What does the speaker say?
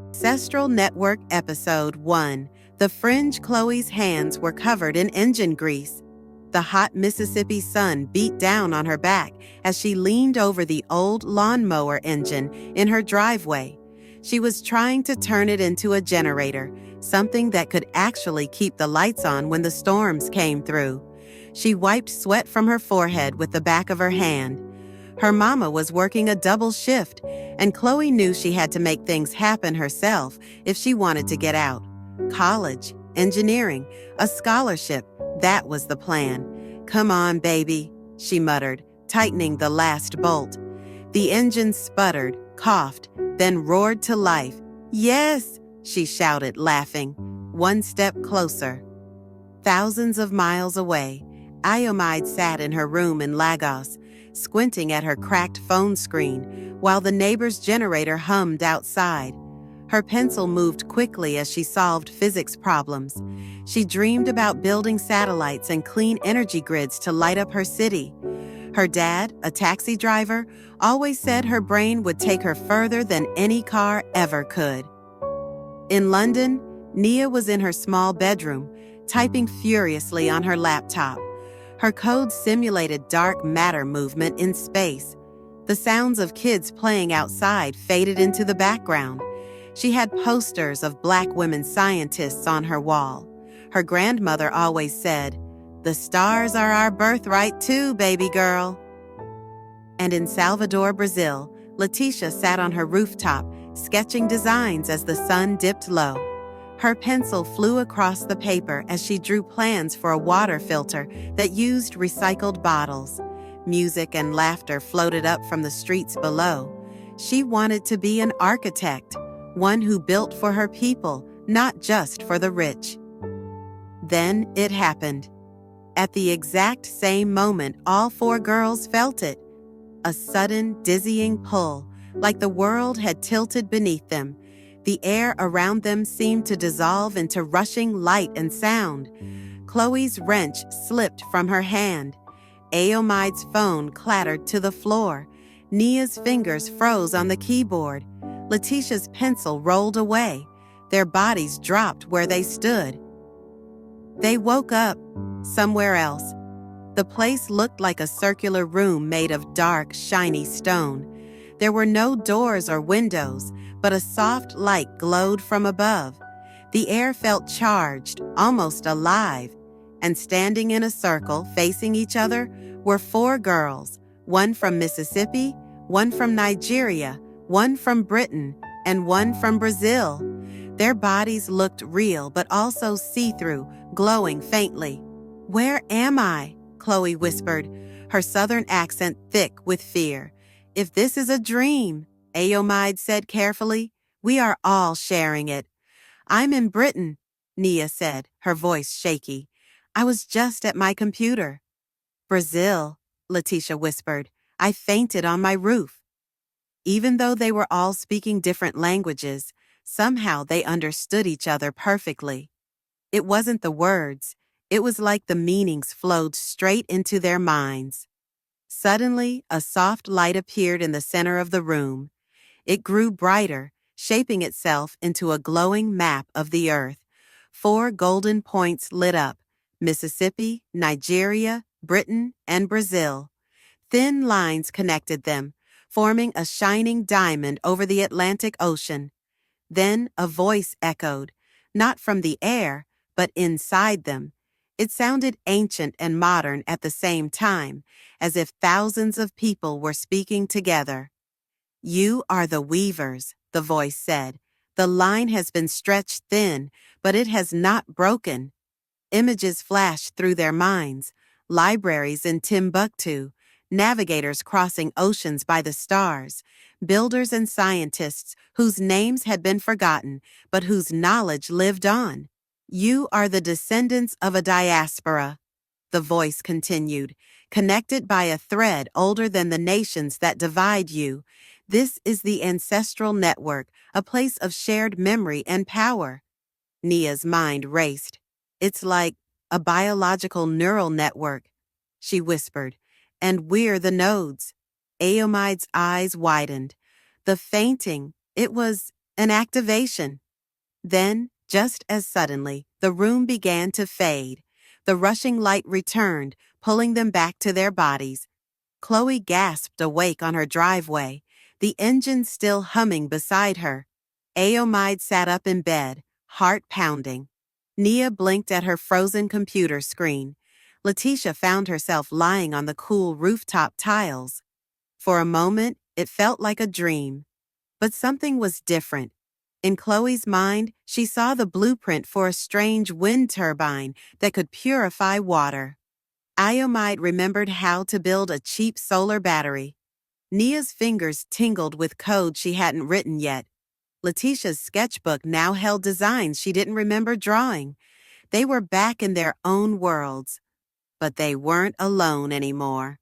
Ancestral Network Episode 1. The fringe Chloe's hands were covered in engine grease. The hot Mississippi sun beat down on her back as she leaned over the old lawnmower engine in her driveway. She was trying to turn it into a generator, something that could actually keep the lights on when the storms came through. She wiped sweat from her forehead with the back of her hand. Her mama was working a double shift, and Chloe knew she had to make things happen herself if she wanted to get out. College, engineering, a scholarship, that was the plan. "Come on, baby," she muttered, tightening the last bolt. The engine sputtered, coughed, then roared to life. "Yes," she shouted, laughing. One step closer. Thousands of miles away, Iomide sat in her room in Lagos, squinting at her cracked phone screen, while the neighbor's generator hummed outside. Her pencil moved quickly as she solved physics problems. She dreamed about building satellites and clean energy grids to light up her city. Her dad, a taxi driver, always said her brain would take her further than any car ever could. In London, Nia was in her small bedroom, typing furiously on her laptop. Her code simulated dark matter movement in space. The sounds of kids playing outside faded into the background. She had posters of Black women scientists on her wall. Her grandmother always said, "The stars are our birthright too, baby girl." And in Salvador, Brazil, Letitia sat on her rooftop, sketching designs as the sun dipped low. Her pencil flew across the paper as she drew plans for a water filter that used recycled bottles. Music and laughter floated up from the streets below. She wanted to be an architect, one who built for her people, not just for the rich. Then it happened. At the exact same moment, all four girls felt it. A sudden, dizzying pull, like the world had tilted beneath them. The air around them seemed to dissolve into rushing light and sound. Chloe's wrench slipped from her hand. Aomide's phone clattered to the floor. Nia's fingers froze on the keyboard. Letitia's pencil rolled away. Their bodies dropped where they stood. They woke up somewhere else. The place looked like a circular room made of dark, shiny stone. There were no doors or windows, but a soft light glowed from above. The air felt charged, almost alive, and standing in a circle facing each other were four girls, one from Mississippi, one from Nigeria, one from Britain, and one from Brazil. Their bodies looked real but also see-through, glowing faintly. "Where am I?" Chloe whispered, her southern accent thick with fear. "If this is a dream," Aomide said carefully, "we are all sharing it." "I'm in Britain," Nia said, her voice shaky. "I was just at my computer." "Brazil," Letitia whispered. "I fainted on my roof." Even though they were all speaking different languages, somehow they understood each other perfectly. It wasn't the words. It was like the meanings flowed straight into their minds. Suddenly, a soft light appeared in the center of the room. It grew brighter, shaping itself into a glowing map of the earth. Four golden points lit up: Mississippi, Nigeria, Britain, and Brazil. Thin lines connected them, forming a shining diamond over the Atlantic Ocean. Then a voice echoed, not from the air, but inside them. It sounded ancient and modern at the same time, as if thousands of people were speaking together. "You are the weavers," the voice said. "The line has been stretched thin, but it has not broken." Images flashed through their minds: libraries in Timbuktu, navigators crossing oceans by the stars, builders and scientists whose names had been forgotten, but whose knowledge lived on. "You are the descendants of a diaspora," the voice continued, "connected by a thread older than the nations that divide you. This is the Ancestral Network, a place of shared memory and power." Nia's mind raced. "It's like a biological neural network," she whispered, "and we're the nodes." Aomide's eyes widened. "The fainting, it was an activation. Then, just as suddenly, the room began to fade. The rushing light returned, pulling them back to their bodies. Chloe gasped awake on her driveway, the engine still humming beside her. Aomide sat up in bed, heart pounding. Nia blinked at her frozen computer screen. Letitia found herself lying on the cool rooftop tiles. For a moment, it felt like a dream. But something was different. In Chloe's mind, she saw the blueprint for a strange wind turbine that could purify water. Iomide remembered how to build a cheap solar battery. Nia's fingers tingled with code she hadn't written yet. Letitia's sketchbook now held designs she didn't remember drawing. They were back in their own worlds. But they weren't alone anymore.